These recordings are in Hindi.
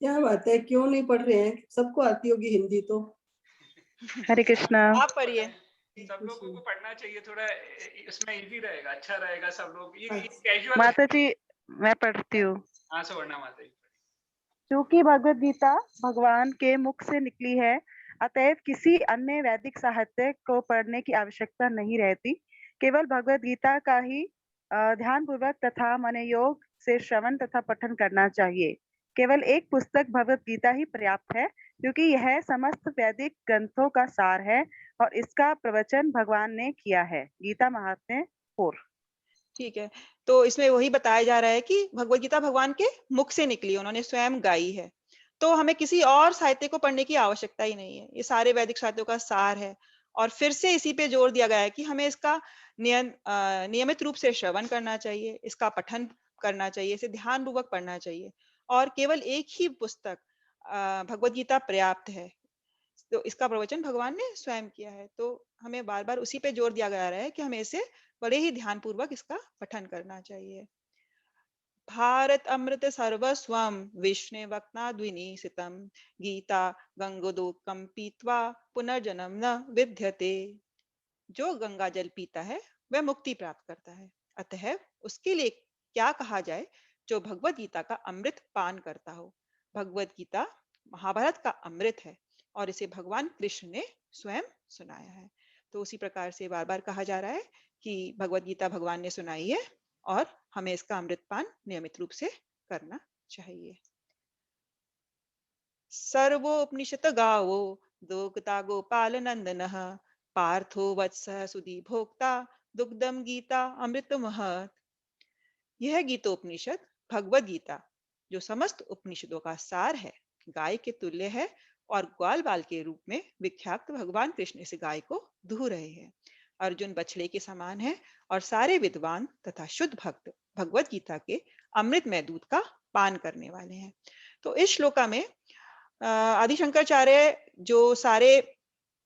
क्या बात है, क्यों नहीं पढ़ रहे हैं? सबको आती होगी हिंदी तो। हरे कृष्णा। आप पढ़िए। सब लोगों को पढ़ना चाहिए, थोड़ा इसमें इजी रहेगा, अच्छा रहेगा सब लोग। ये अच्छा। कैजुअल है। माता जी मैं पढ़ती हूँ। हाँ सुवर्णा माता जी। क्योंकि भगवत गीता भगवान के मुख से निकली है, अतएव किसी अन्य वैदिक साहित्य को पढ़ने की आवश्यकता नहीं रहती। केवल भगवत गीता का ही ध्यान पूर्वक तथा मनोयोग से श्रवण तथा पठन करना चाहिए। केवल एक पुस्तक भगवत गीता ही पर्याप्त है, क्योंकि यह समस्त वैदिक ग्रंथों का सार है और इसका प्रवचन भगवान ने किया है। गीता महात्म्य 4। ठीक है, तो इसमें वही बताया जा रहा है कि भगवत गीता भगवान के मुख से निकली, उन्होंने स्वयं गाई है। तो हमें किसी और साहित्य को पढ़ने की आवश्यकता ही नहीं है, ये सारे वैदिक साहित्यों का सार है। और फिर से इसी पे जोर दिया गया है कि हमें इसका नियमित रूप से श्रवण करना चाहिए, इसका पठन करना चाहिए, इसे ध्यान पूर्वक पढ़ना चाहिए। और केवल एक ही पुस्तक भगवत गीता पर्याप्त है। तो इसका प्रवचन भगवान ने स्वयं किया है। तो हमें बार बार उसी पे जोर दिया जा रहा है कि हमें इसे बड़े ही ध्यान पूर्वक इसका पठन करना चाहिए। भारत अमृत सर्वस्वम विष्णु वक्ताद्विनिसितम गीता गंगोदकम पीत्वा पुनर्जन्म न विद्यते। जो गंगा जल पीता है वह मुक्ति प्राप्त करता है, अतः उसके लिए क्या कहा जाए जो भगवत गीता का अमृत पान करता हो। भगवत गीता महाभारत का अमृत है और इसे भगवान कृष्ण ने स्वयं सुनाया है। तो उसी प्रकार से बार बार कहा जा रहा है कि भगवत गीता भगवान ने सुनाई है और हमें इसका अमृत पान नियमित रूप से करना चाहिए। सर्वोपनिषद गावो दोगता गोपाल नंदन पार्थो वत्स सुधी भोक्ता दुग्धम गीता अमृत महत्। यह गीतोपनिषद भगवत गीता जो समस्त उपनिषदों का सार है, गाय के तुल्य है और ग्वाल बाल के रूप में विख्यात भगवान कृष्ण इस गाय को दूह रहे हैं। अर्जुन बछड़े के समान है और सारे विद्वान तथा शुद्ध भक्त भगवत गीता के अमृतमय दूध का पान करने वाले हैं। तो इस श्लोका में आदि शंकराचार्य जो सारे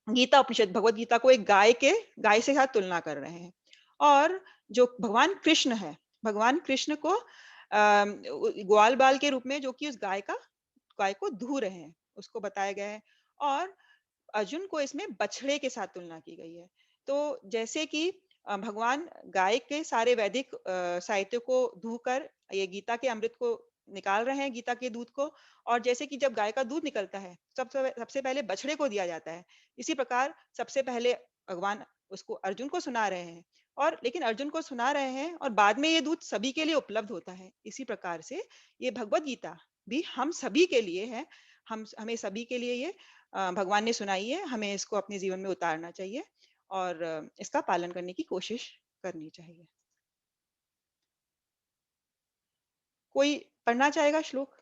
गीता उपनिषद भगवत गीता को एक गाय से साथ तुलना कर रहे हैं। और जो भगवान कृष्ण है, भगवान कृष्ण को ग्वाल बाल के रूप में जो कि उस गाय को दूह रहे हैं, उसको बताया गया है। और अर्जुन को इसमें बछड़े के साथ तुलना की गई है। तो जैसे कि भगवान गाय के सारे वैदिक साहित्य को धोकर ये गीता के अमृत को निकाल रहे हैं, गीता के दूध को। और जैसे कि जब गाय का दूध निकलता है सबसे पहले बछड़े को दिया जाता है, इसी प्रकार सबसे पहले भगवान उसको अर्जुन को सुना रहे हैं। और लेकिन अर्जुन को सुना रहे हैं और बाद में ये दूध सभी के लिए उपलब्ध होता है। इसी प्रकार से ये भगवत गीता भी हम सभी के लिए है। हमें सभी के लिए ये भगवान ने सुनाई है, हमें इसको अपने जीवन में उतारना चाहिए और इसका पालन करने की कोशिश करनी चाहिए। कोई पढ़ना चाहेगा श्लोक?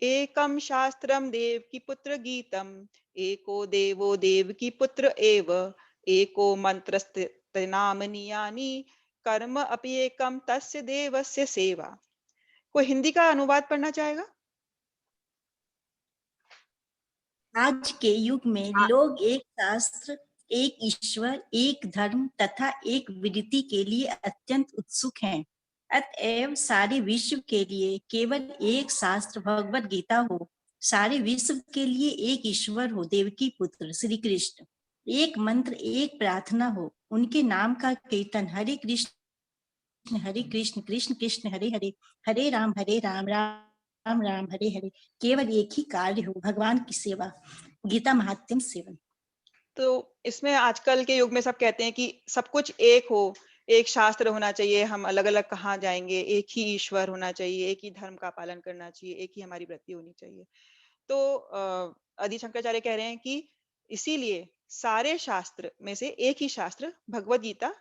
एकम शास्त्रम देवकी पुत्र गीतम एको देवो देवकी पुत्र एव एको मंत्रस्तेनामनीयानि कर्म अपि एकम तस्य देवस्य सेवा। कोई हिंदी का अनुवाद पढ़ना चाहेगा? आज के युग में लोग एक शास्त्र, एक ईश्वर, एक धर्म तथा एक विरति के लिए अत्यंत उत्सुक हैं। अतएव सारे विश्व के लिए केवल एक शास्त्र भगवत गीता हो, सारे विश्व के लिए एक ईश्वर हो देवकी पुत्र श्री कृष्ण, एक मंत्र एक प्रार्थना हो, उनके नाम का कीर्तन हरे कृष्ण कृष्ण कृष्ण हरे हरे, हरे राम राम राम हरे हरे, केवल एक ही कार्य हो भगवान की सेवा, गीता महात्म्य सेवन। तो इसमें आजकल के युग में सब कहते हैं कि सब कुछ एक हो, एक शास्त्र होना चाहिए, हम अलग अलग कहाँ जाएंगे, एक ही ईश्वर होना चाहिए, एक ही धर्म का पालन करना चाहिए, एक ही हमारी वृत्ति होनी चाहिए। तो आदि शंकराचार्य कह रहे हैं कि इसीलिए सारे शास्त्र में से एक ही शास्त्र भगवत गीता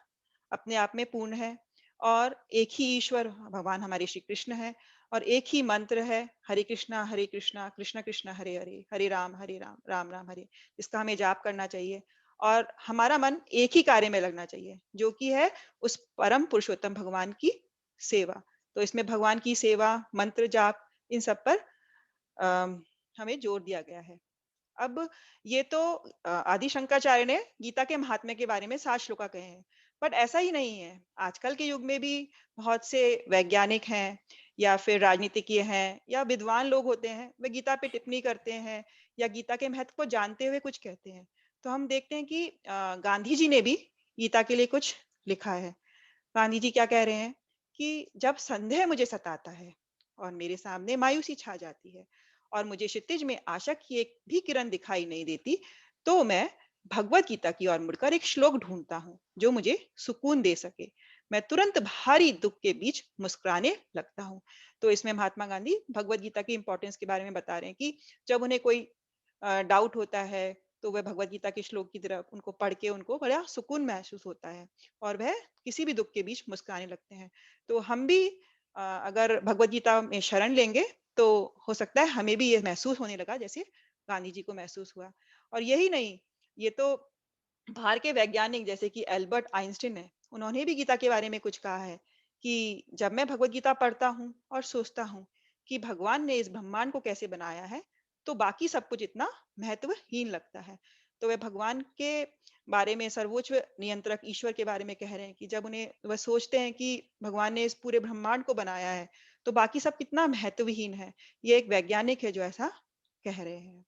अपने आप में पूर्ण है। और एक ही ईश्वर भगवान हमारे श्री कृष्ण है और एक ही मंत्र है हरे कृष्णा कृष्ण कृष्ण हरे हरे, हरे राम राम राम हरे, इसका हमें जाप करना चाहिए। और हमारा मन एक ही कार्य में लगना चाहिए जो कि है उस परम पुरुषोत्तम भगवान की सेवा। तो इसमें भगवान की सेवा, मंत्र जाप, इन सब पर हमें जोर दिया गया है। अब ये तो आदि शंकराचार्य ने गीता के महात्म्य के बारे में 7 श्लोका कहे हैं, बट ऐसा ही नहीं है। आजकल के युग में भी बहुत से वैज्ञानिक हैं या फिर राजनीतिज्ञ हैं या विद्वान लोग होते हैं, वे गीता पे टिप्पणी करते हैं या गीता के महत्व को जानते हुए कुछ कहते हैं। तो हम देखते हैं कि गांधी जी ने भी गीता के लिए कुछ लिखा है। गांधी जी क्या कह रहे हैं कि जब संदेह मुझे सताता है और मेरे सामने मायूसी छा जाती है और मुझे क्षितिज में आशा की एक भी किरण दिखाई नहीं देती, तो मैं भगवत गीता की ओर मुड़कर एक श्लोक ढूंढता हूँ जो मुझे सुकून दे सके। मैं तुरंत भारी दुख के बीच मुस्कुराने लगता हूँ। तो इसमें महात्मा गांधी भगवत गीता की इंपॉर्टेंस के बारे में बता रहे हैं कि जब उन्हें कोई डाउट होता है तो वह भगवत गीता के श्लोक की तरफ उनको पढ़ के उनको बड़ा सुकून महसूस होता है और वह किसी भी दुख के बीच मुस्कुराने लगते हैं। तो हम भी अगर भगवत गीता में शरण लेंगे तो हो सकता है हमें भी ये महसूस होने लगा जैसे गांधी जी को महसूस हुआ। और यही नहीं, ये तो बाहर के वैज्ञानिक जैसे कि एल्बर्ट आइंस्टीन है, उन्होंने भी गीता के बारे में कुछ कहा है कि जब मैं भगवत गीता पढ़ता हूँ और सोचता हूँ कि भगवान ने इस ब्रह्मांड को कैसे बनाया है, तो बाकी सब कुछ इतना महत्वहीन लगता है। तो वे भगवान के बारे में, सर्वोच्च नियंत्रक ईश्वर के बारे में कह रहे हैं कि जब उन्हें वह सोचते हैं कि भगवान ने इस पूरे ब्रह्मांड को बनाया है, तो बाकी सब कितना महत्वहीन है। ये एक वैज्ञानिक है जो ऐसा कह रहे हैं।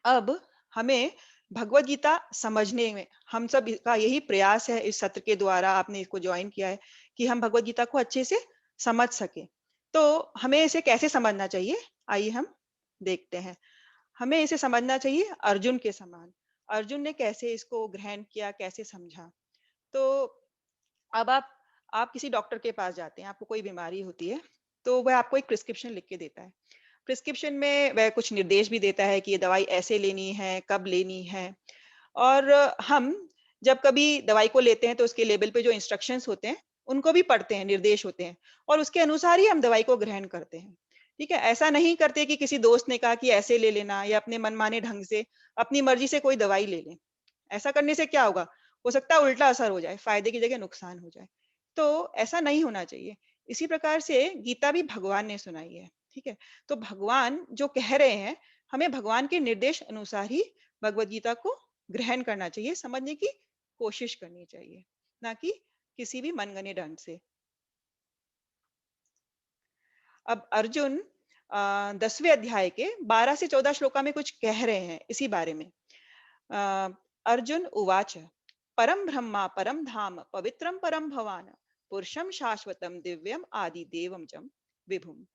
अब हमें भगवत गीता समझने में, हम सब का यही प्रयास है इस सत्र के द्वारा, आपने इसको ज्वाइन किया है कि हम भगवत गीता को अच्छे से समझ सके। तो हमें इसे कैसे समझना चाहिए, आइए हम देखते हैं। हमें इसे समझना चाहिए अर्जुन के समान। अर्जुन ने कैसे इसको ग्रहण किया, कैसे समझा। तो अब आप किसी डॉक्टर के पास जाते हैं, आपको कोई बीमारी होती है, तो वह आपको एक प्रिस्क्रिप्शन लिख के देता है। प्रिस्क्रिप्शन में वह कुछ निर्देश भी देता है कि ये दवाई ऐसे लेनी है, कब लेनी है। और हम जब कभी दवाई को लेते हैं तो उसके लेबल पे जो इंस्ट्रक्शंस होते हैं उनको भी पढ़ते हैं, निर्देश होते हैं और उसके अनुसार ही हम दवाई को ग्रहण करते हैं। ठीक है, ऐसा नहीं करते कि किसी दोस्त ने कहा कि ऐसे ले लेना या अपने मनमाने ढंग से अपनी मर्जी से कोई दवाई ले लें। ऐसा करने से क्या होगा, हो सकता है उल्टा असर हो जाए, फायदे की जगह नुकसान हो जाए। तो ऐसा नहीं होना चाहिए। इसी प्रकार से गीता भी भगवान ने सुनाई है। ठीक है, तो भगवान जो कह रहे हैं, हमें भगवान के निर्देश अनुसार ही भगवत गीता को ग्रहण करना चाहिए, समझने की कोशिश करनी चाहिए, ना कि किसी भी मनगढ़ंत ढंग से। अब अर्जुन 10वें अध्याय के 12 से 14 श्लोका में कुछ कह रहे हैं इसी बारे में। अ, अर्जुन उवाच परम ब्रह्मा परम धाम पवित्रम परम भवान पुरुषम शाश्वतम दिव्यम आदि देवम जम विभुम।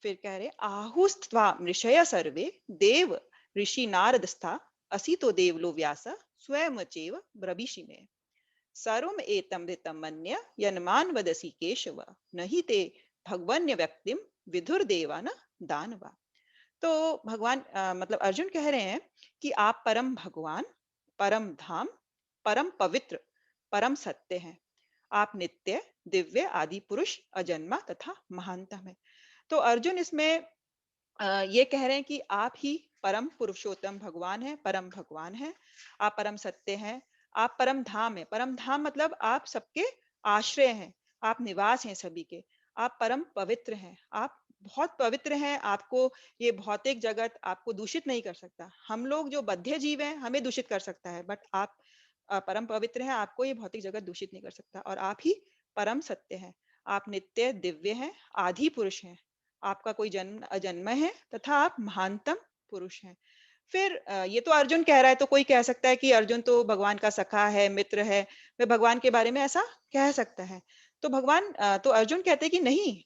फिर कह रहे आहुस्त्वा मृषय सर्वे देव ऋषि नारदस्था असितो देवलो व्यास स्वयं चैव ब्रवीषि मे सर्वम एतम ऋतम मन्य यन्मान वदसि केशव नहि ते भगवन्य व्यक्तिम विधुर्देवा न दानवा। तो भगवान मतलब अर्जुन कह रहे हैं कि आप परम भगवान, परम धाम, परम पवित्र, परम सत्य हैं। आप नित्य, दिव्य, आदि पुरुष, अजन्मा तथा महानतम है। तो अर्जुन इसमें ये कह रहे हैं कि आप ही परम पुरुषोत्तम भगवान है, परम भगवान है। आप परम सत्य हैं, आप परम धाम है। परम धाम मतलब आप सबके आश्रय हैं, आप निवास हैं सभी के। आप परम पवित्र हैं, आप बहुत पवित्र हैं। आपको ये भौतिक जगत आपको दूषित नहीं कर सकता। हम लोग जो बद्ध जीव हैं हमें दूषित कर सकता है, बट आप परम पवित्र हैं, आपको ये भौतिक जगत दूषित नहीं कर सकता। और आप ही परम सत्य हैं, आप नित्य, दिव्य हैं, आदि पुरुष हैं। आपका कोई जन्म अजन्म है तथा आप महानतम पुरुष हैं। फिर ये तो अर्जुन कह रहा है, तो कोई कह सकता है कि अर्जुन तो भगवान का सखा है, मित्र है, वह भगवान के बारे में ऐसा कह सकता है। तो तो अर्जुन कहते हैं कि नहीं,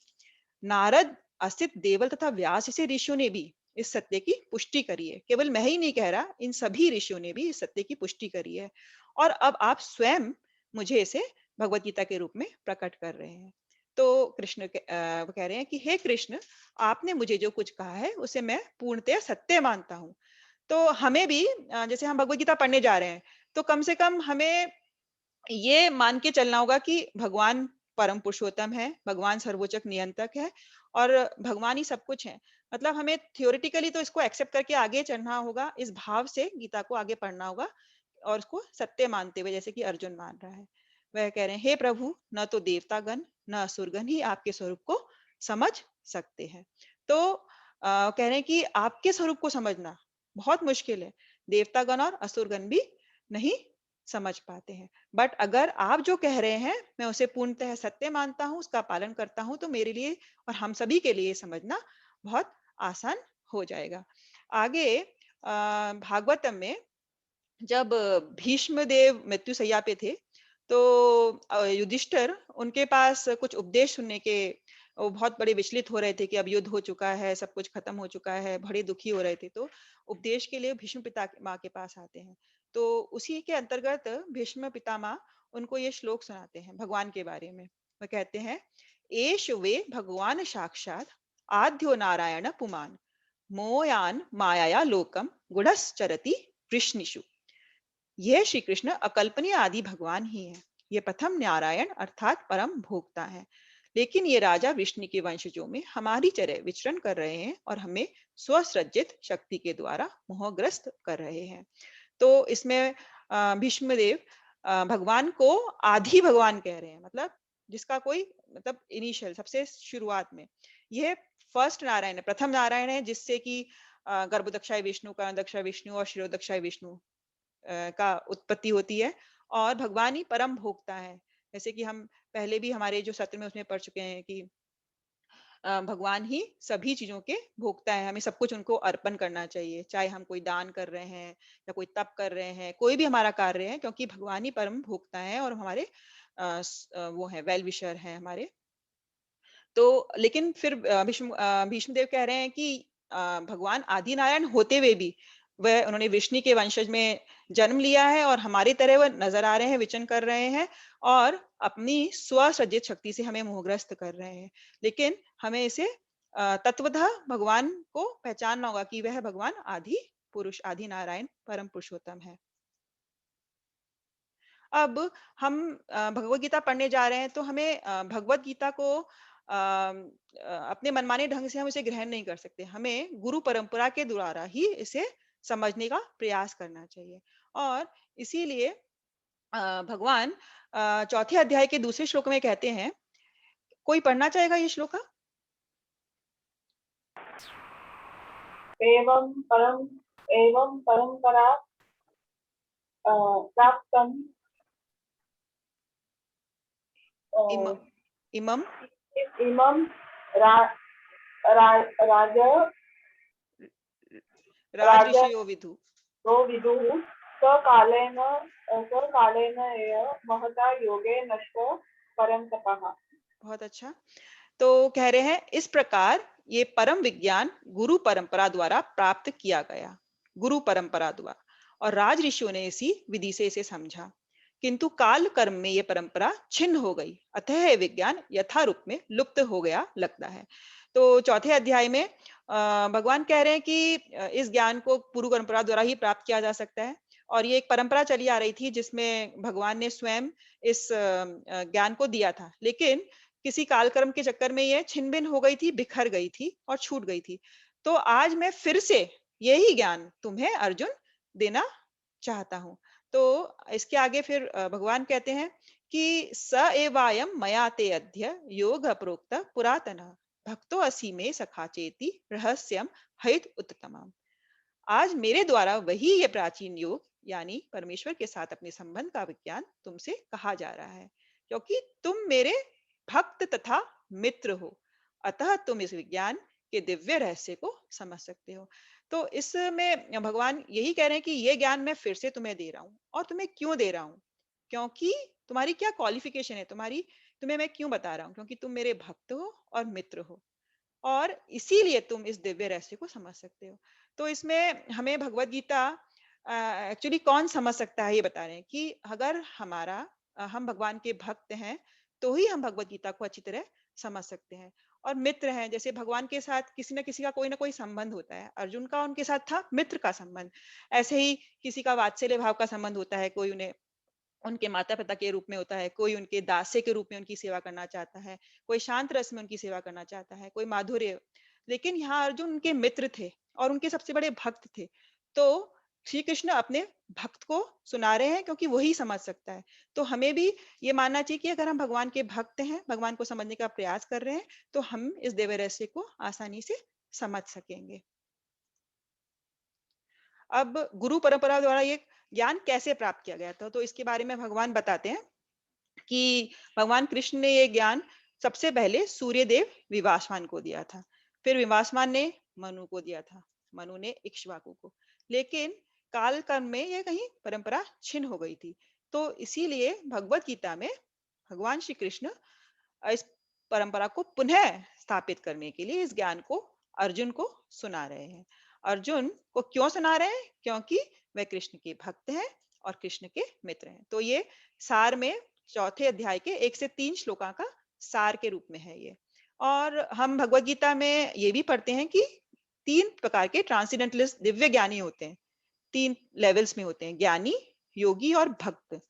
नारद, असित, देवल तथा व्यास जैसे ऋषियों ने भी इस सत्य की पुष्टि करी है। केवल मैं ही नहीं कह रहा, इन सभी ऋषियों ने भी इस सत्य की पुष्टि करी है। और अब आप स्वयं मुझे इसे भगवत गीता के रूप में प्रकट कर रहे हैं। तो वो कह रहे हैं कि हे कृष्ण, आपने मुझे जो कुछ कहा है उसे मैं पूर्णतः सत्य मानता हूँ। तो हमें भी जैसे हम भगवत गीता पढ़ने जा रहे हैं, तो कम से कम हमें ये मान के चलना होगा कि भगवान परम पुरुषोत्तम है, भगवान सर्वोच्च नियंत्रक है और भगवान ही सब कुछ है। मतलब हमें थियोरेटिकली तो इसको एक्सेप्ट करके आगे चलना होगा, इस भाव से गीता को आगे पढ़ना होगा और उसको सत्य मानते हुए, जैसे कि अर्जुन मान रहा है। वह कह रहे हैं, हे प्रभु, न तो देवतागण न असुरगण ही आपके स्वरूप को समझ सकते हैं। तो कह रहे हैं कि आपके स्वरूप को समझना बहुत मुश्किल है, देवतागण और असुरगण भी नहीं समझ पाते हैं। बट अगर आप जो कह रहे हैं मैं उसे पूर्णतः सत्य मानता हूँ, उसका पालन करता हूँ, तो मेरे लिए और हम सभी के लिए समझना बहुत आसान हो जाएगा। आगे भागवतम में जब भीष्म देव मृत्युशैया पे थे, तो युधिष्ठिर उनके पास कुछ उपदेश सुनने के वो बहुत बड़े विचलित हो रहे थे कि अब युद्ध हो चुका है, सब कुछ खत्म हो चुका है, बड़े दुखी हो रहे थे। तो उपदेश के लिए भीष्म पितामह के पास आते हैं। तो उसी के अंतर्गत भीष्म पितामह उनको ये श्लोक सुनाते हैं भगवान के बारे में। वह कहते हैं, एष वे भगवान साक्षात आद्यो नारायण पुमान मोयान मायाया लोकम गुढ़श्चरति वृष्णिषु। यह श्री कृष्ण अकल्पनीय आदि भगवान ही है। ये प्रथम नारायण अर्थात परम भोक्ता है, लेकिन ये राजा विष्णु के वंशजों में हमारी तरह विचरण कर रहे हैं और हमें स्वसृजित शक्ति के द्वारा मोहग्रस्त कर रहे हैं। तो इसमें भीष्मदेव भगवान को आदि भगवान कह रहे हैं, मतलब जिसका कोई मतलब इनिशियल सबसे शुरुआत में यह फर्स्ट नारायण है, प्रथम नारायण है, जिससे कि गर्भदक्षाय विष्णु, कर्णदक्षाय विष्णु और शिरोदक्षाय विष्णु का उत्पत्ति होती है। और भगवान ही परम भोक्ता है। जैसे कि हम पहले भी हमारे जो सत्र में उसमें पढ़ चुके हैं कि भगवान ही सभी चीजों के भोक्ता है, हमें सब कुछ उनको अर्पण करना चाहिए, चाहे हम कोई दान कर रहे हैं या कोई तप कर रहे हैं, कोई भी हमारा कार्य है, क्योंकि भगवान ही परम भोक्ता है और हमारे वो है वेल विशर है हमारे। तो लेकिन फिर भीष्मदेव कह रहे हैं कि भगवान आदि नारायण होते हुए भी वह उन्होंने विष्णु के वंशज में जन्म लिया है और हमारी तरह वह नजर आ रहे हैं, विचरण कर रहे हैं और अपनी स्वसृजित शक्ति से हमें मोहग्रस्त कर रहे हैं। लेकिन हमें इसे तत्वतः भगवान को पहचानना होगा कि वह भगवान आदि पुरुष, आदि नारायण परम पुरुषोत्तम है। अब हम भगवत गीता पढ़ने जा रहे हैं, तो हमें भगवत गीता को अपने मनमाने ढंग से हम इसे ग्रहण नहीं कर सकते। हमें गुरु परंपरा के द्वारा ही इसे समझने का प्रयास करना चाहिए। और इसीलिए भगवान चौथे अध्याय के दूसरे श्लोक में कहते हैं, कोई पढ़ना चाहेगा ये श्लोक? एवं परंपरा प्राप्तम इमम राजऋषयो विदु सकालेन एव महता योगे नष्ट परम तपः। बहुत अच्छा। तो कह रहे हैं इस प्रकार ये परम विज्ञान गुरु परंपरा द्वारा प्राप्त किया गया, गुरु परंपरा द्वारा, और राज ऋषियों ने इसी विधि से इसे समझा, किंतु काल कर्म में ये परंपरा छिन्न हो गई, अतः ये विज्ञान यथा रूप में लुप्त हो गया लगता है। तो चौथे अध्याय में भगवान कह रहे हैं कि इस ज्ञान को गुरु परंपरा द्वारा ही प्राप्त किया जा सकता है, और ये एक परंपरा चली आ रही थी जिसमें भगवान ने स्वयं इस ज्ञान को दिया था, लेकिन किसी कालक्रम के चक्कर में ये छिन्न भिन्न हो गई थी, बिखर गई थी और छूट गई थी। तो आज मैं फिर से यही ज्ञान तुम्हें अर्जुन देना चाहता हूं। तो इसके आगे फिर भगवान कहते हैं कि स एवायम मया ते अद्य योग प्रोक्त पुरातन भक्तो असि में सखाचेति रहस्यम हित उत्तमम। आज मेरे द्वारा वही ये प्राचीन योग यानी परमेश्वर के साथ अपने संबंध का विज्ञान तुमसे कहा जा रहा है, क्योंकि तुम मेरे भक्त तथा मित्र हो, अतः तुम इस विज्ञान के दिव्य रहस्य को समझ सकते हो। तो इसमें भगवान यही कह रहे हैं कि ये ज्ञान मैं फिर से तुम्हें दे रहा हूं। और तुम्हें क्यों दे रहा हूं? क्योंकि तुम्हारी क्या क्वालिफिकेशन है, तुम्हें मैं क्यों बता रहा हूं? क्योंकि तुम मेरे भक्त हो और मित्र हो, और इसीलिए तुम इस दिव्य रहस्य को समझ सकते हो। तो इसमें हमें भगवत गीता एक्चुअली कौन समझ सकता है ये बता रहे हैं कि अगर हम भगवान के भक्त हैं तो ही हम भगवत गीता को अच्छी तरह समझ सकते हैं। और मित्र हैं, जैसे भगवान के साथ किसी न किसी का कोई ना कोई संबंध होता है, अर्जुन का उनके साथ था मित्र का संबंध। ऐसे ही किसी का वात्सल्य भाव का संबंध होता है, कोई उन्हें उनके माता पिता के रूप में होता है, कोई उनके दास्य के रूप में उनकी सेवा करना चाहता है, कोई शांत रस में उनकी सेवा करना चाहता है, कोई माधुर्य। लेकिन यहाँ अर्जुन उनके मित्र थे और उनके सबसे बड़े भक्त थे। तो श्री कृष्ण अपने भक्त को सुना रहे हैं क्योंकि वही समझ सकता है। तो हमें भी ये मानना चाहिए कि अगर हम भगवान के भक्त हैं, भगवान को समझने का प्रयास कर रहे हैं, तो हम इस दिव्य रहस्य को आसानी से समझ सकेंगे। अब गुरु परंपरा द्वारा ये ज्ञान कैसे प्राप्त किया गया था, तो इसके बारे में भगवान बताते हैं कि भगवान कृष्ण ने ये ज्ञान सबसे पहले सूर्यदेव विवासवान को दिया था, फिर विवासवान ने मनु को दिया था, मनु ने इक्ष्वाकु को। लेकिन काल क्रम में ये कहीं परंपरा छिन्न हो गई थी, तो इसीलिए भगवत गीता में भगवान श्री कृष्ण इस परंपरा को पुनः स्थापित करने के लिए इस ज्ञान को अर्जुन को सुना रहे हैं। अर्जुन को क्यों सुना रहे हैं? क्योंकि वे कृष्ण के भक्त हैं और कृष्ण के मित्र हैं। तो ये सार में चौथे अध्याय के 1 से 3 श्लोका का सार के रूप में है ये। और हम भगवत गीता में ये भी पढ़ते हैं कि 3 प्रकार के ट्रांसेंडेंटलिस्ट दिव्य ज्ञानी होते हैं, 3 लेवल्स में होते हैं, ज्ञानी, योगी और भक्त।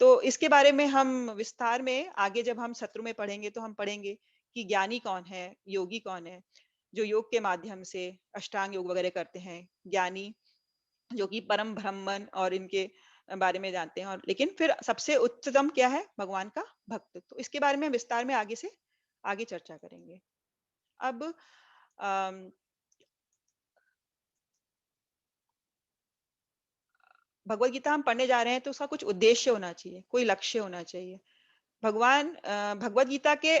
तो इसके बारे में हम विस्तार में आगे जब हम सत्र में पढ़ेंगे तो हम पढ़ेंगे कि ज्ञानी कौन है, योगी कौन है, जो योग के माध्यम से अष्टांग योग वगैरह करते हैं, ज्ञानी जो कि परम ब्रह्मन और इनके बारे में जानते हैं, और लेकिन फिर सबसे उच्चतम क्या है? भगवान का भक्त। तो इसके बारे में विस्तार में आगे से आगे चर्चा करेंगे। अब भगवत गीता हम पढ़ने जा रहे हैं तो उसका कुछ उद्देश्य होना चाहिए, कोई लक्ष्य होना चाहिए। भगवत गीता के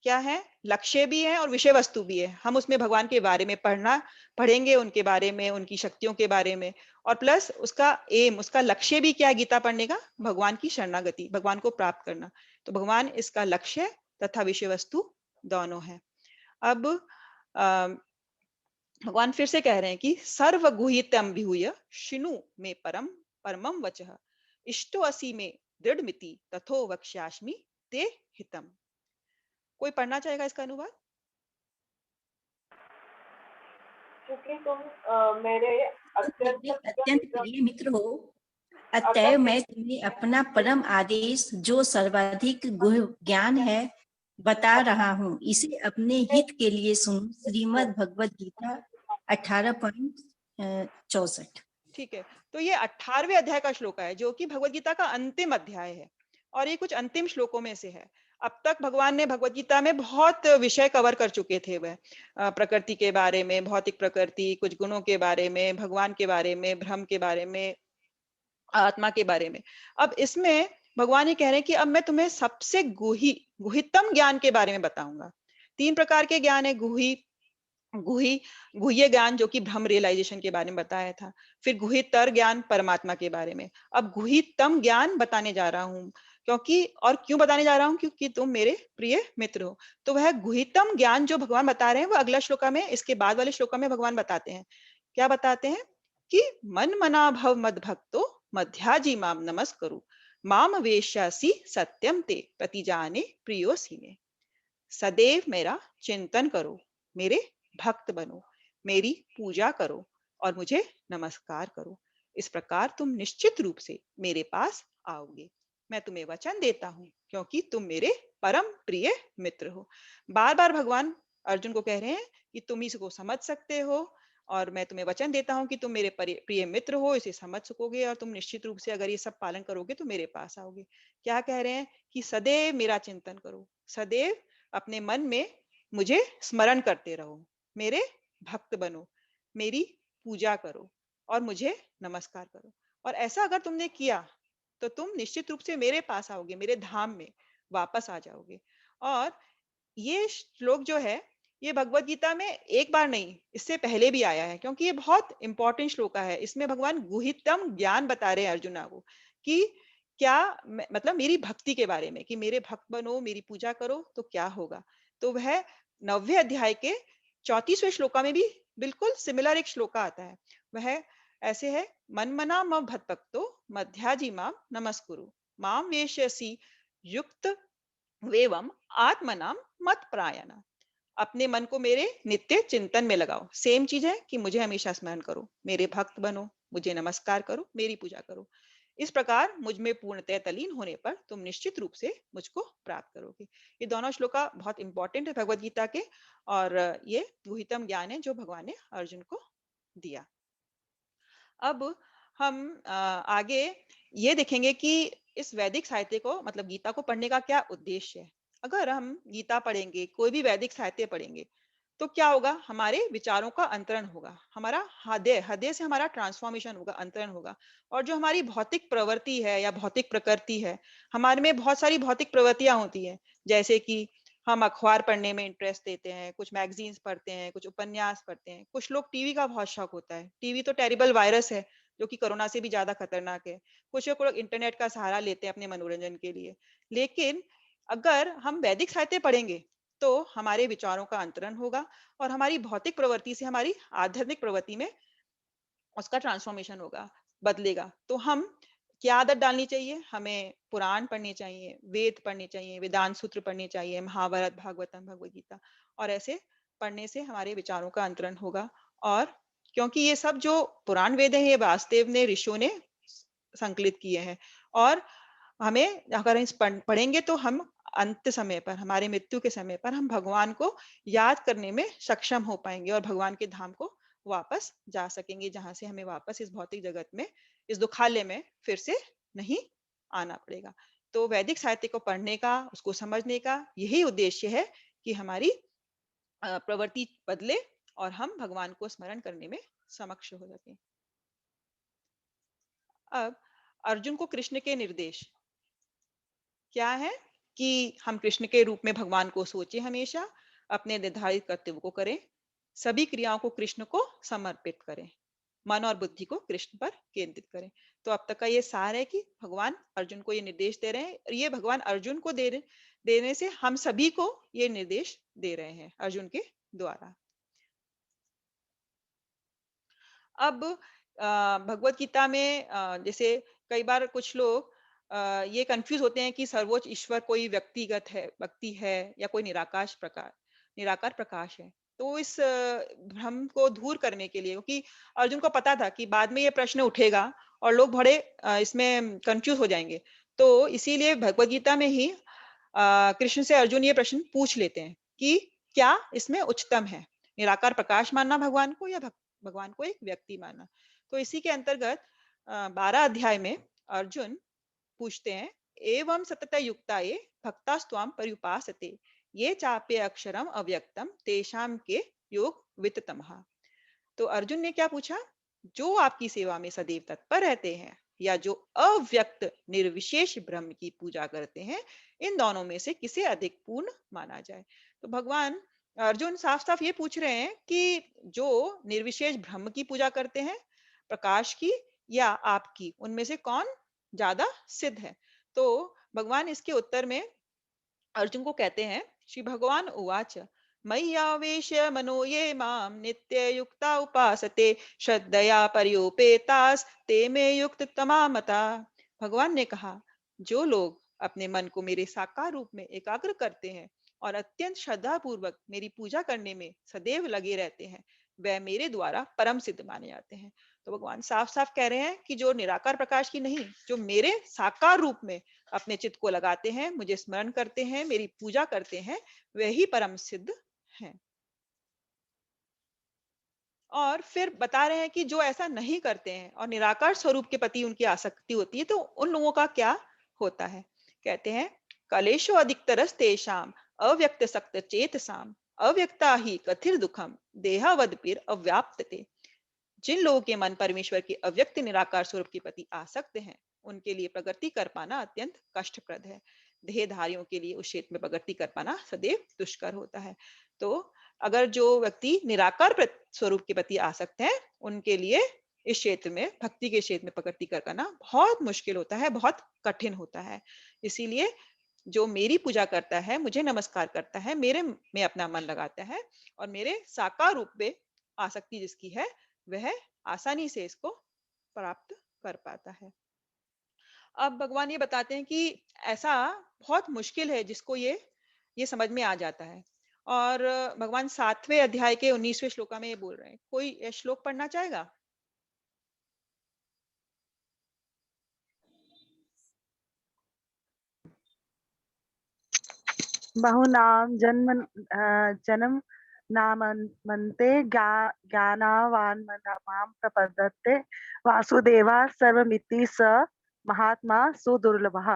क्या है? लक्ष्य भी है और विषय वस्तु भी है। हम उसमें भगवान के बारे में पढ़ेंगे, उनके बारे में, उनकी शक्तियों के बारे में, और प्लस उसका एम, उसका लक्ष्य भी क्या है गीता पढ़ने का? भगवान की शरणागति, भगवान को प्राप्त करना। तो भगवान इसका लक्ष्य तथा विषय वस्तु दोनों है। अब भगवान फिर से कह रहे हैं कि सर्वगुह्यतम विहूय शिनु में परमम वचः इष्टो असि में दृढ़मिति तथो वक्ष्यामि ते हितम। कोई पढ़ना चाहेगा इसका अनुवाद? क्योंकि तुम मेरे मेरे अत्यंत अत्यंत प्रिय मित्र हो, अतएव मैं तुम्हें अपना परम आदेश जो सर्वाधिक गुह्य ज्ञान है बता रहा हूँ। इसे अपने हित के लिए सुनो। श्रीमद् भगवद गीता 18.64। ठीक है, तो ये 18वें अध्याय का श्लोक है जो कि भगवत गीता का अंतिम अध्याय है, और ये कुछ अंतिम श्लोकों में से है। अब तक भगवान ने भगवत गीता में बहुत विषय कवर कर चुके थे। वह प्रकृति के बारे में, भौतिक प्रकृति, कुछ गुणों के बारे में, भगवान के बारे में, ब्रह्म के बारे में, आत्मा के बारे में। अब इसमें भगवान ये कह रहे हैं कि अब मैं तुम्हें सबसे गुहितम ज्ञान के बारे में बताऊंगा। 3 प्रकार के ज्ञान है, गुह्य ज्ञान जो कि ब्रह्म रियलाइजेशन के बारे में बताया था, फिर गुह्यतर ज्ञान परमात्मा के बारे में, अब गुह्यतम ज्ञान बताने जा रहा हूँ। क्यों बताने जा रहा हूँ? क्योंकि तुम मेरे प्रिय मित्र हो। तो वह गुह्यतम ज्ञान जो भगवान बता रहे हैं वो अगला श्लोका में, इसके बाद वाले श्लोका में भगवान बताते हैं। क्या बताते हैं? कि मन मना भव मद भक्तो मध्याजी माम नमस्करु माम वेश्यासी सत्यम ते प्रतिजाने प्रियोसी में। सदैव मेरा चिंतन करो, मेरे भक्त बनो, मेरी पूजा करो और मुझे नमस्कार करो। इस प्रकार तुम निश्चित रूप से मेरे पास आओगे। मैं तुम्हें वचन देता हूँ क्योंकि तुम मेरे परम प्रिय मित्र हो। बार बार भगवान अर्जुन को कह रहे हैं कि तुम इसको समझ सकते हो, और मैं तुम्हें वचन देता हूँ कि तुम मेरे प्रिय मित्र हो, इसे समझ सकोगे, और तुम निश्चित रूप से अगर ये सब पालन करोगे तो मेरे पास आओगे। क्या कह रहे हैं? कि सदैव मेरा चिंतन करो, सदैव अपने मन में मुझे स्मरण करते रहो, मेरे भक्त बनो, मेरी पूजा करो और मुझे नमस्कार करो। और ऐसा अगर तुमने किया तो तुम निश्चित रूप से मेरे पास आओगे, मेरे धाम में वापस आ जाओगे। और ये श्लोक जो है ये भगवत गीता में एक बार नहीं, इससे पहले भी आया है, क्योंकि ये बहुत इंपॉर्टेंट श्लोक है। इसमें भगवान गुहितम ज्ञान बता रहे हैं अर्जुना को कि क्या मतलब मेरी भक्ति के बारे में, कि मेरे भक्त बनो, मेरी पूजा करो तो क्या होगा। तो वह 9वें अध्याय के 34वें श्लोका में भी बिल्कुल सिमिलर एक श्लोका आता है। वह ऐसे है, मन मना मम भक्तो मध्याजी माम नमस्कुरु माम वेश्यसी युक्त वेवम आत्मनाम मत प्रायना। अपने मन को मेरे नित्य चिंतन में लगाओ। सेम चीज है कि मुझे हमेशा स्मरण करो, मेरे भक्त बनो, मुझे नमस्कार करो, मेरी पूजा करो। इस प्रकार मुझ में पूर्णतः तलीन होने पर तुम निश्चित रूप से मुझको प्राप्त करोगे। ये दोनों श्लोका बहुत इंपॉर्टेंट है भगवत गीता के, और ये गुहितम ज्ञान है जो भगवान ने अर्जुन को दिया। अब हम आगे ये देखेंगे कि इस वैदिक साहित्य को, मतलब गीता को पढ़ने का क्या उद्देश्य है। अगर हम गीता पढ़ेंगे, कोई भी वैदिक साहित्य पढ़ेंगे, तो क्या होगा, हमारे विचारों का अंतरण होगा, हमारा हृदय हृदय से हमारा ट्रांसफॉर्मेशन होगा, अंतरण होगा। और जो हमारी भौतिक प्रवृत्ति है या भौतिक प्रकृति है, हमारे में बहुत सारी भौतिक प्रवृत्तियां होती हैं, जैसे कि हम अखबार पढ़ने में इंटरेस्ट लेते हैं, कुछ मैगजीन्स पढ़ते हैं, कुछ उपन्यास पढ़ते हैं, कुछ लोग टीवी का बहुत शौक होता है। टीवी तो टेरिबल वायरस है जो कि कोरोना से भी ज्यादा खतरनाक है। कुछ लोग इंटरनेट का सहारा लेते हैं अपने मनोरंजन के लिए। लेकिन अगर हम वैदिक साहित्य पढ़ेंगे तो हमारे विचारों का अंतरण होगा और हमारी भौतिक प्रवृत्ति से हमारी आध्यात्मिक प्रवृत्ति में उसका ट्रांसफॉर्मेशन होगा, बदलेगा। तो हम क्या आदत डालनी चाहिए, हमें पुराण पढ़ने चाहिए, वेद पढ़ने चाहिए, वेदांत सूत्र पढ़ने चाहिए, महाभारत, भागवतम, भगवद गीता। और ऐसे पढ़ने से हमारे विचारों का अंतरण होगा। और क्योंकि ये सब जो पुराण वेद है, ये वासुदेव ने, ऋषियों ने संकलित किए हैं। और हमें अगर इस पढ़ेंगे तो हम अंत समय पर, हमारे मृत्यु के समय पर, हम भगवान को याद करने में सक्षम हो पाएंगे और भगवान के धाम को वापस जा सकेंगे, जहां से हमें वापस इस भौतिक जगत में, इस दुखालय में फिर से नहीं आना पड़ेगा। तो वैदिक साहित्य को पढ़ने का, उसको समझने का यही उद्देश्य है कि हमारी प्रवृत्ति बदले और हम भगवान को स्मरण करने में समक्ष हो सके। अब अर्जुन को कृष्ण के निर्देश क्या है कि हम कृष्ण के रूप में भगवान को सोचें, हमेशा अपने निर्धारित कर्तव्य को करें, सभी क्रियाओं को कृष्ण को समर्पित करें, मन और बुद्धि को कृष्ण पर केंद्रित करें। तो अब तक का ये सार है कि भगवान अर्जुन को ये निर्देश दे रहे हैं, और ये भगवान अर्जुन को देने से हम सभी को ये निर्देश दे रहे हैं अर्जुन के द्वारा। अब भगवत गीता में जैसे कई बार कुछ लोग ये कंफ्यूज होते हैं कि सर्वोच्च ईश्वर कोई व्यक्तिगत है, व्यक्ति है, या कोई निराकार प्रकाश है। तो इस भ्रम को दूर करने के लिए, क्योंकि अर्जुन को पता था कि बाद में ये प्रश्न उठेगा और लोग बड़े इसमें कंफ्यूज हो जाएंगे, तो इसीलिए भगवत गीता में ही कृष्ण से अर्जुन ये प्रश्न पूछ लेते हैं कि क्या इसमें उच्चतम है, निराकार प्रकाश मानना भगवान को, या भगवान को एक व्यक्ति मानना। तो इसी के अंतर्गत 12 अध्याय में अर्जुन पूछते हैं, एवं सतत युक्ता ये भक्तास्त्वाम पर्युपासते ये चाप्य अक्षरम अव्यक्तम तेषाम के योग वित्ततमः। तो अर्जुन ने क्या पूछा, जो आपकी सेवा में सदैव तत्पर रहते हैं या जो अव्यक्त निर्विशेष ब्रह्म की पूजा करते हैं, इन दोनों में से किसे अधिक पूर्ण माना जाए। तो भगवान अर्जुन साफ साफ ये पूछ रहे हैं कि जो निर्विशेष ब्रह्म की पूजा करते हैं, प्रकाश की या आपकी, उनमें से कौन ज्यादा सिद्ध है। तो भगवान इसके उत्तर में अर्जुन को कहते हैं, श्री भगवान उवाच मय्यावेश मनो ये माम नित्य युक्ता उपासते श्रद्धया पर्युपेतास ते मे युक्त तमामता। भगवान ने कहा, जो लोग अपने मन को मेरे साकार रूप में एकाग्र करते हैं और अत्यंत श्रद्धा पूर्वक मेरी पूजा करने में सदैव लगे रहते हैं, वह मेरे द्वारा परम सिद्ध माने जाते हैं। तो भगवान साफ साफ कह रहे हैं कि जो निराकार प्रकाश की नहीं, जो मेरे साकार रूप में अपने चित्त को लगाते हैं, मुझे स्मरण करते हैं, मेरी पूजा करते हैं, वही परम सिद्ध हैं। और फिर बता रहे हैं कि जो ऐसा नहीं करते हैं और निराकार स्वरूप के प्रति उनकी आसक्ति होती है, तो उन लोगों का क्या होता है। कहते हैं, कलेशो अधिकतरस तेषाम अव्यक्त सक्त चेतसाम अव्यक्ता ही कथिर दुखम देहावदपिर अव्याप्तते। जिन लोगों के मन परमेश्वर के अव्यक्त निराकार स्वरूप के प्रति आसक्त हैं, उनके लिए प्रगति कर पाना अत्यंत कष्टप्रद है। देहधारियों के लिए उस क्षेत्र में प्रगति कर पाना सदैव दुष्कर होता है। तो अगर जो व्यक्ति निराकार स्वरूप के प्रति आसक्त है, उनके लिए इस क्षेत्र में, भक्ति के क्षेत्र में प्रगति कर पाना बहुत मुश्किल होता है, बहुत कठिन होता है। इसीलिए जो मेरी पूजा करता है, मुझे नमस्कार करता है, मेरे में अपना मन लगाता है और मेरे साकार रूप में आसक्ति जिसकी है, वह आसानी से इसको प्राप्त कर पाता है। अब भगवान ये बताते हैं कि ऐसा बहुत मुश्किल है जिसको ये समझ में आ जाता है। और भगवान 7वें अध्याय के 19वें श्लोका में ये बोल रहे हैं। कोई ये श्लोक पढ़ना चाहेगा? बहुनाम जन्म नामन्ते ज्ञानावान मां प्रपद्यते वासुदेवा सर्वमिति स महात्मा सुदुर्लभः।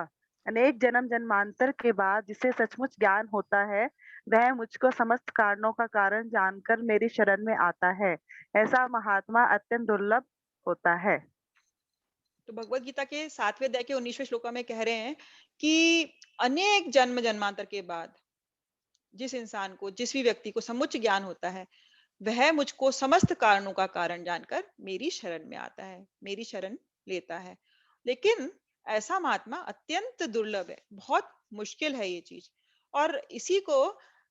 अनेक जन्म जन्मांतर के बाद जिसे सचमुच ज्ञान होता है, वह मुझको समस्त कारणों का कारण जानकर मेरी शरण में आता है। ऐसा महात्मा अत्यंत दुर्लभ होता है। तो भगवत गीता के 7वें अध्याय के 19वें श्लोक में कह रहे हैं कि अनेक जन्म जन्मांतर के बाद जिस इंसान को, जिस भी व्यक्ति को समुच्च ज्ञान होता है, वह मुझको समस्त कारणों का कारण जानकर मेरी शरण में आता है, मेरी शरण लेता है। लेकिन ऐसा महात्मा अत्यंत दुर्लभ है, बहुत मुश्किल है ये चीज। और इसी को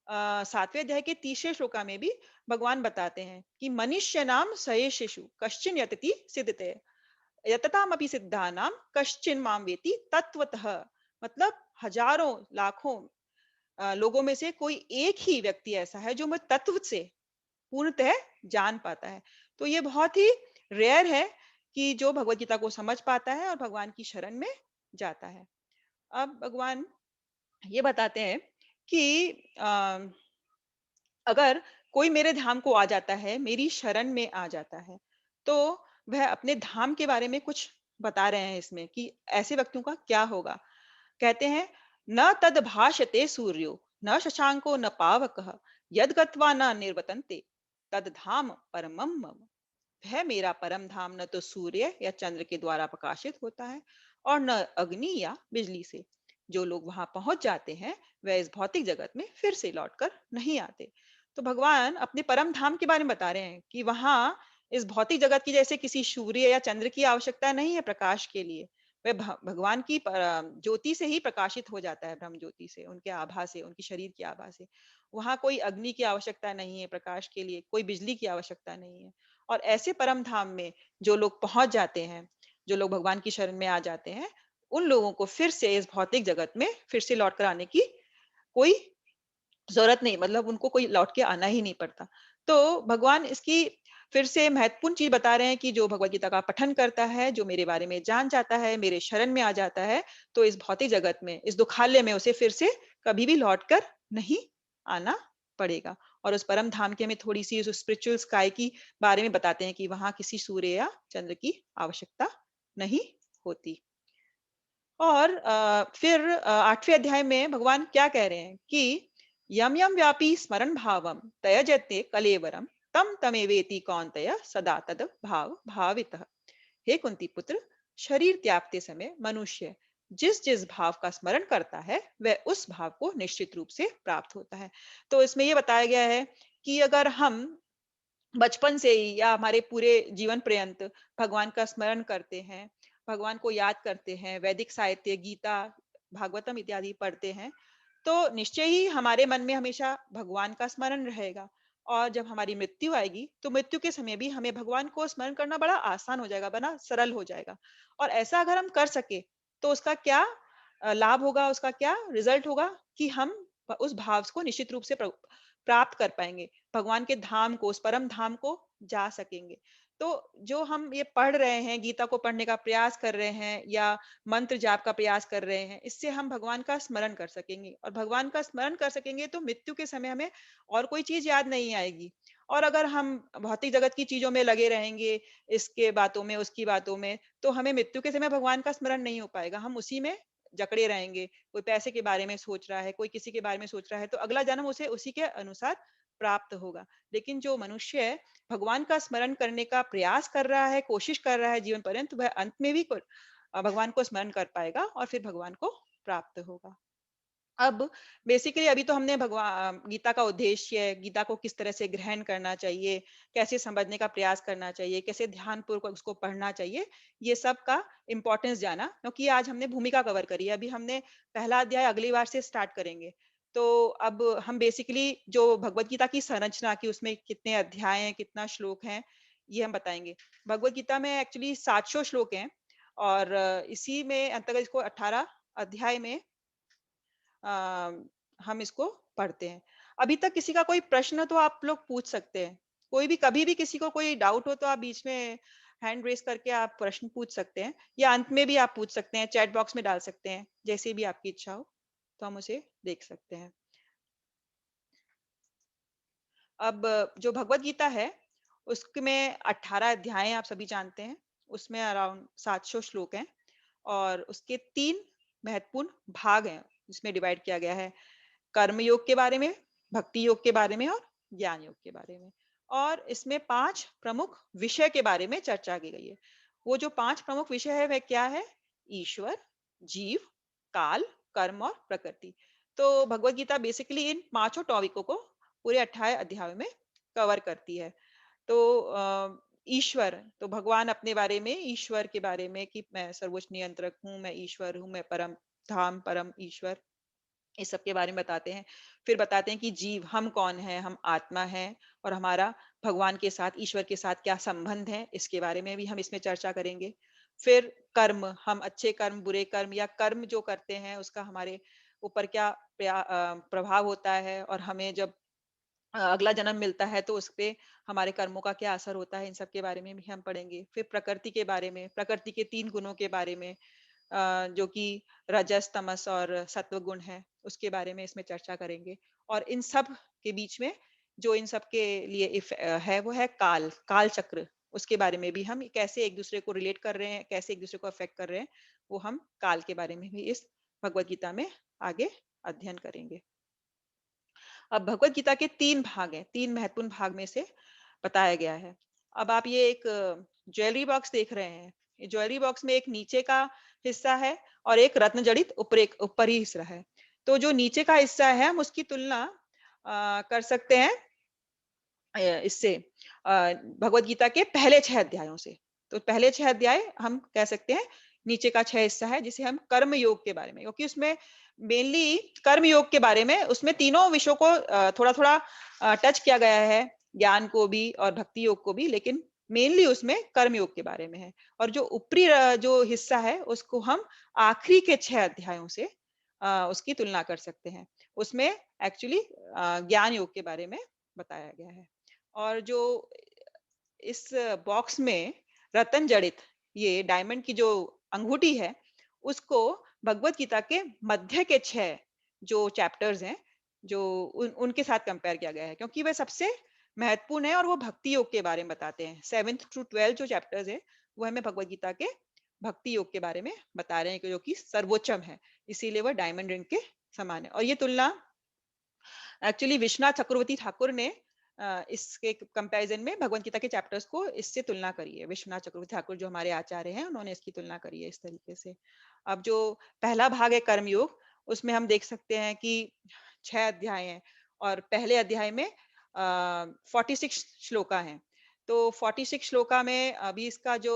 7वें अध्याय के 30वें श्लोका में भी भगवान बताते हैं कि मनुष्य नाम सयेषु कश्चिन यतति सिद्धते यततामपि सिद्धानाम कश्चिन माम वेति तत्वतः। मतलब हजारों लाखों लोगों में से कोई एक ही व्यक्ति ऐसा है जो मैं तत्व से पूर्णतः जान पाता है। तो ये बहुत ही रेयर है कि जो भगवत गीता को समझ पाता है और भगवान की शरण में जाता है। अब भगवान ये बताते हैं कि अगर कोई मेरे धाम को आ जाता है, मेरी शरण में आ जाता है, तो वह अपने धाम के बारे में कुछ बता रहे हैं इसमें कि ऐसे व्यक्तियों का क्या होगा। कहते हैं, न तद भाषते सूर्यो न शशांको न पावकः यद गत्वा न निर्वतन्ते तद धाम परमम मम। वह मेरा परम धाम न तो सूर्य या चंद्र के द्वारा प्रकाशित होता है और न अग्नि या बिजली से। जो लोग वहां पहुंच जाते हैं वह इस भौतिक जगत में फिर से लौटकर नहीं आते। तो भगवान अपने परम धाम के बारे में बता रहे हैं कि वहां इस भौतिक जगत की जैसे किसी सूर्य या चंद्र की आवश्यकता नहीं है प्रकाश के लिए। वह भगवान की ज्योति से ही प्रकाशित हो जाता है, ब्रह्म ज्योति से, उनके आभा से, उनकी शरीर की आभा से। वहां कोई अग्नि की आवश्यकता नहीं है प्रकाश के लिए, कोई बिजली की आवश्यकता नहीं है। और ऐसे परम धाम में जो लोग पहुंच जाते हैं, जो लोग भगवान की शरण में आ जाते हैं, उन लोगों को फिर से इस भौतिक जगत में फिर से लौट कर आने की कोई जरूरत नहीं, मतलब उनको कोई लौट के आना ही नहीं पड़ता। तो भगवान इसकी फिर से महत्वपूर्ण चीज बता रहे हैं कि जो भगवत गीता का पठन करता है, जो मेरे बारे में जान जाता है, मेरे शरण में आ जाता है, तो इस भौतिक जगत में, इस दुखालय में उसे फिर से कभी भी लौट कर नहीं आना पड़ेगा। और उस परम धाम की हमें थोड़ी सी उस स्पिरिचुअल स्काई की बारे में बताते हैं कि वहां किसी सूर्य या चंद्र की आवश्यकता नहीं होती। और फिर 8वें अध्याय में भगवान क्या कह रहे हैं कि यम यम व्यापी स्मरण भावम त्यजते कलेवरम तम तमेवेति कौन्तेय सदा तद भाव भावितः। हे कुंती पुत्र, शरीर त्यागते समय मनुष्य जिस जिस भाव का स्मरण करता है वह उस भाव को निश्चित रूप से प्राप्त होता है। तो इसमें यह बताया गया है कि अगर हम बचपन से ही या हमारे पूरे जीवन पर्यंत भगवान का स्मरण करते हैं, भगवान को याद करते हैं, वैदिक साहित्य, गीता, भागवतम इत्यादि पढ़ते हैं, तो निश्चय ही हमारे मन में हमेशा भगवान का स्मरण रहेगा। और जब हमारी मृत्यु आएगी तो मृत्यु के समय भी हमें भगवान को स्मरण करना बड़ा आसान हो जाएगा, बड़ा सरल हो जाएगा। और ऐसा अगर हम कर सके तो उसका क्या लाभ होगा, उसका क्या रिजल्ट होगा कि हम उस भाव को निश्चित रूप से प्राप्त कर पाएंगे, भगवान के धाम को, उस परम धाम को जा सकेंगे। तो जो हम ये पढ़ रहे हैं, गीता को पढ़ने का प्रयास कर रहे हैं या मंत्र जाप का प्रयास कर रहे हैं, इससे हम भगवान का स्मरण कर सकेंगे। और भगवान का स्मरण कर सकेंगे तो मृत्यु के समय हमें और कोई चीज याद नहीं आएगी। और अगर हम भौतिक जगत की चीजों में लगे रहेंगे, इसके बातों में, उसकी बातों में, तो हमें मृत्यु के समय भगवान का स्मरण नहीं हो पाएगा, हम उसी में जकड़े रहेंगे। कोई पैसे के बारे में सोच रहा है, कोई किसी के बारे में सोच रहा है, तो अगला जन्म उसे उसी के अनुसार प्राप्त होगा। लेकिन जो मनुष्य है, भगवान का स्मरण करने का प्रयास कर रहा है, कोशिश कर रहा है जीवन पर्यंत, वह अंत में भी भगवान को स्मरण कर पाएगा और फिर भगवान को प्राप्त होगा। अब बेसिकली अभी तो हमने भगवान गीता का उद्देश्य, गीता को किस तरह से ग्रहण करना चाहिए, कैसे समझने का प्रयास करना चाहिए, कैसे ध्यान पूर्वक उसको पढ़ना चाहिए, ये सब का इंपॉर्टेंस जाना। क्योंकि आज हमने भूमिका कवर करी है, अभी हमने पहला अध्याय अगली बार से स्टार्ट करेंगे। तो अब हम बेसिकली जो भगवत गीता की संरचना की, उसमें कितने अध्याय हैं, कितना श्लोक है, ये हम बताएंगे। भगवत गीता में एक्चुअली 700 श्लोक हैं और इसी में अंतर्गत इसको 18 अध्याय में हम इसको पढ़ते हैं। अभी तक किसी का कोई प्रश्न तो आप लोग पूछ सकते हैं। कोई भी कभी भी किसी को कोई डाउट हो तो आप बीच में हैंड रेज करके आप प्रश्न पूछ सकते हैं, या अंत में भी आप पूछ सकते हैं, चैट बॉक्स में डाल सकते हैं, जैसे भी आपकी इच्छा हो तो हम उसे देख सकते हैं। अब जो भगवत गीता है उसमें 18 अध्याय आप सभी जानते हैं, उसमें अराउंड 700 श्लोक हैं और उसके 3 महत्वपूर्ण भाग हैं, जिसमें डिवाइड किया गया है। कर्म योग के बारे में, भक्ति योग के बारे में और ज्ञान योग के बारे में। और इसमें 5 प्रमुख विषय के बारे में चर्चा की गई है। वो जो 5 प्रमुख विषय है वह क्या है? ईश्वर, जीव, काल, कर्म और प्रकृति। तो भगवत गीता बेसिकली इन 5 टॉपिकों को पूरे 28 अध्यायों में कवर करती है। तो ईश्वर, तो भगवान अपने बारे में, ईश्वर के बारे में कि मैं सर्वोच्च नियंत्रक हूँ, मैं ईश्वर हूँ, मैं परम धाम, परम ईश्वर, इस सब के बारे में बताते हैं। फिर बताते हैं कि जीव, हम कौन हैं, हम आत्मा हैं और हमारा भगवान के साथ, ईश्वर के साथ क्या संबंध है, इसके बारे में भी हम इसमें चर्चा करेंगे। फिर कर्म, हम अच्छे कर्म, बुरे कर्म या कर्म जो करते हैं उसका हमारे ऊपर क्या प्रभाव होता है, और हमें जब अगला जन्म मिलता है तो उस पे हमारे कर्मों का क्या असर होता है, इन सब के बारे में भी हम पढ़ेंगे। फिर प्रकृति के बारे में, प्रकृति के 3 गुणों के बारे में, जो कि रजस, तमस और सत्व गुण है, उसके बारे में इसमें चर्चा करेंगे। और इन सब के बीच में जो इन सब के लिए है वो है काल, काल चक्र। उसके बारे में भी हम कैसे एक दूसरे को रिलेट कर रहे हैं, कैसे एक दूसरे को अफेक्ट कर रहे हैं, वो हम काल के बारे में भी इस भगवत गीता में आगे अध्ययन करेंगे। अब भगवत गीता के 3 भाग हैं, 3 महत्वपूर्ण भाग में से बताया गया है। अब आप ये एक ज्वेलरी बॉक्स देख रहे हैं। ये ज्वेलरी बॉक्स में एक नीचे का हिस्सा है और एक रत्न जड़ित ऊपरी हिस्सा है। तो जो नीचे का हिस्सा है हम उसकी तुलना कर सकते हैं इससे, भगवत गीता के पहले 6 अध्यायों से। तो पहले 6 अध्याय हम कह सकते हैं नीचे का 6 हिस्सा है, जिसे हम कर्म योग के बारे में, क्योंकि उसमें मेनली कर्म योग के बारे में, उसमें तीनों विषयों को थोड़ा थोड़ा टच किया गया है, ज्ञान को भी और भक्ति योग को भी, लेकिन मेनली उसमें कर्म योग के बारे में है। और जो ऊपरी जो हिस्सा है उसको हम आखिरी के 6 अध्यायों से उसकी तुलना कर सकते हैं। उसमें एक्चुअली ज्ञान योग के बारे में बताया गया है। और जो इस बॉक्स में रतन जड़ित, ये डायमंड की जो अंगूठी है, उसको भगवत गीता के मध्य के 6 जो चैप्टर्स हैं, जो उनके साथ कंपेयर किया गया है, क्योंकि वह सबसे महत्वपूर्ण है और वो भक्ति योग के बारे में बताते हैं। 7th to 12 जो चैप्टर्स है वो हमें भगवत गीता के भक्ति योग के बारे में बता रहे हैं, कि जो कि सर्वोच्चम है, इसीलिए वह डायमंड रिंग के समान है। और ये तुलना एक्चुअली विश्वनाथ चक्रवर्ती ठाकुर ने इसके कंपैरिजन में भगवत गीता के चैप्टर्स को इससे तुलना करी है। विश्वनाथ चक्रवर्ती ठाकुर जो हमारे आचार्य हैं, उन्होंने इसकी तुलना करी है इस तरीके से। अब जो पहला भाग है कर्मयोग, उसमें हम देख सकते हैं कि 6 अध्याय हैं और पहले अध्याय में 46 श्लोका हैं। तो 46 श्लोका में अभी इसका जो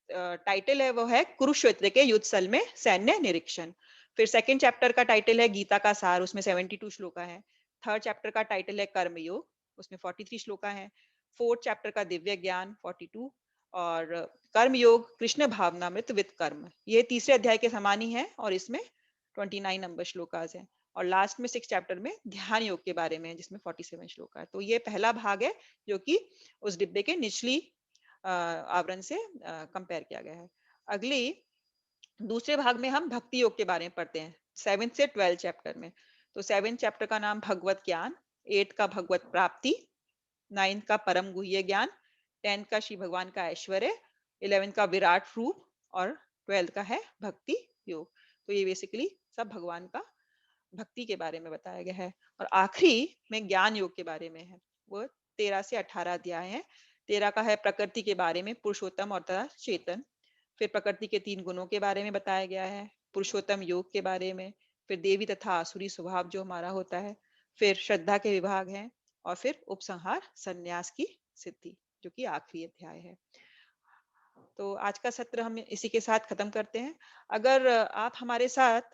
टाइटल है वो है कुरुक्षेत्र के युद्ध स्थल में सैन्य निरीक्षण। फिर सेकंड चैप्टर का टाइटल है गीता का सार, उसमें 72 श्लोका है। थर्ड चैप्टर का टाइटल है कर्मयोग, उसमें 43 श्लोका है। फोर्थ चैप्टर का दिव्य ज्ञान 42, और कर्मयोग कृष्ण भावनामृत विद कर्म, ये तीसरे अध्याय के समान ही है और इसमें 29 नंबर श्लोकास हैं। और लास्ट में 6 चैप्टर में ध्यान योग के बारे में है, जिसमें 47 श्लोका है। तो ये पहला भाग है जो कि उस डिब्बे के निचली आवरण से कंपेयर किया गया है। अगली दूसरे भाग में हम भक्ति योग के बारे में पढ़ते हैं 7th से 12 चैप्टर में। तो 7th चैप्टर का नाम भगवत ज्ञान, 8th का भगवत प्राप्ति, 9th का परम गुह्य ज्ञान, 10th का श्री भगवान का ऐश्वर्य, 11th का विराट रूप और 12th का है भक्ति योग। तो ये बेसिकली सब भगवान का भक्ति के बारे में बताया गया है। और आखिरी में ज्ञान योग के बारे में है, वो 13 से 18 अध्याय है। 13 का है प्रकृति के बारे में, पुरुषोत्तम और तथा चेतन। फिर प्रकृति के 3 गुणों के बारे में बताया गया है, पुरुषोत्तम योग के बारे में, फिर देवी तथा आसुरी स्वभाव जो हमारा होता है, फिर श्रद्धा के विभाग हैं, और फिर उपसंहार संन्यास की सिद्धि, जो कि आखिरी अध्याय है। तो आज का सत्र हम इसी के साथ खत्म करते हैं। अगर आप हमारे साथ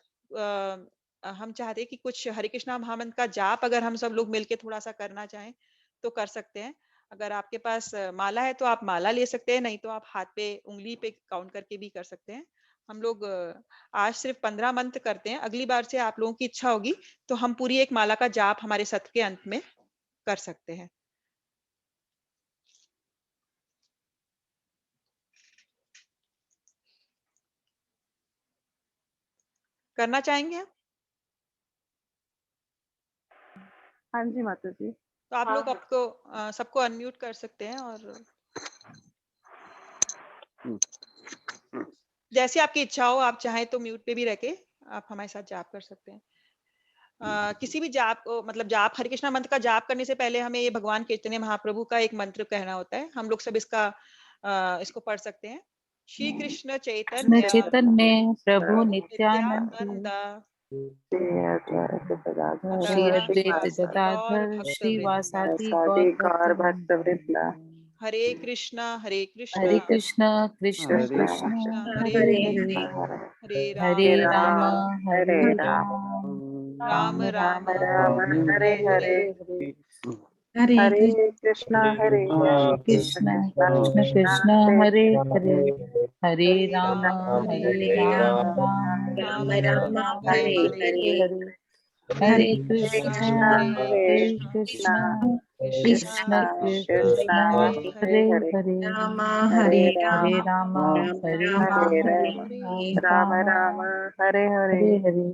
हम चाहते हैं कि कुछ हरे कृष्णा महामंत्र का जाप अगर हम सब लोग मिलके थोड़ा सा करना चाहें तो कर सकते हैं। अगर आपके पास माला है तो आप माला ले सकते हैं, नहीं तो आप हाथ पे उंगली पे काउंट करके भी कर सकते हैं। हम लोग आज सिर्फ 15 मंत्र करते हैं, अगली बार से आप लोगों की इच्छा होगी तो हम पूरी एक माला का जाप हमारे सत्र के अंत में कर सकते हैं। करना चाहेंगे आप? हाँ जी माता जी। तो आप हाँ, लोग हाँ। आपको सबको अनम्यूट कर सकते हैं और जैसे आपकी इच्छा हो, आप चाहें तो म्यूट पे भी रह के आप हमारे साथ जाप कर सकते हैं। किसी भी जाप मतलब जाप हरे कृष्णा मंत्र का जाप करने से पहले हमें ये भगवान चैतन्य महाप्रभु का एक मंत्र कहना होता है। हम लोग सब इसको पढ़ सकते हैं। श्री कृष्ण कृष्ण चैतन्य चैतन्य प्रभु नित्यानंद नित्यानंद श्री अद्वैत गौर गदाधर भक्त श्रीवासादि सादे गौर गौर भक्त भक्त वृंदा हरे कृष्णा कृष्णा हरे कृष्ण कृष्ण हरे कृष्ण कृष्ण हरे हरे हरे हरे हरे राम राम हरे हरे राम राम राम राम राम राम हरे हरे हरे कृष्णा हरे कृष्ण कृष्णा कृष्ण कृष्ण हरे हरे हरे हरे राम राम हरे राम राम राम राम राम हरे हरे हरे हरे कृष्ण हरे हरे कृष्णा कृष्ण कृष्णा कृष्ण कृष्णा कृष्ण हरे हरे हरे हरे हरे हरे राम राम हरे राम हरे राम राम राम हरे हरे हरे हरे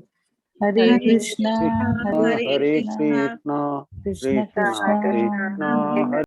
हरे हरे कृष्ण कृष्णा हरे हरे कृष्ण कृष्णा कृष्ण कृष्णा कृष्ण कृष्णा हरे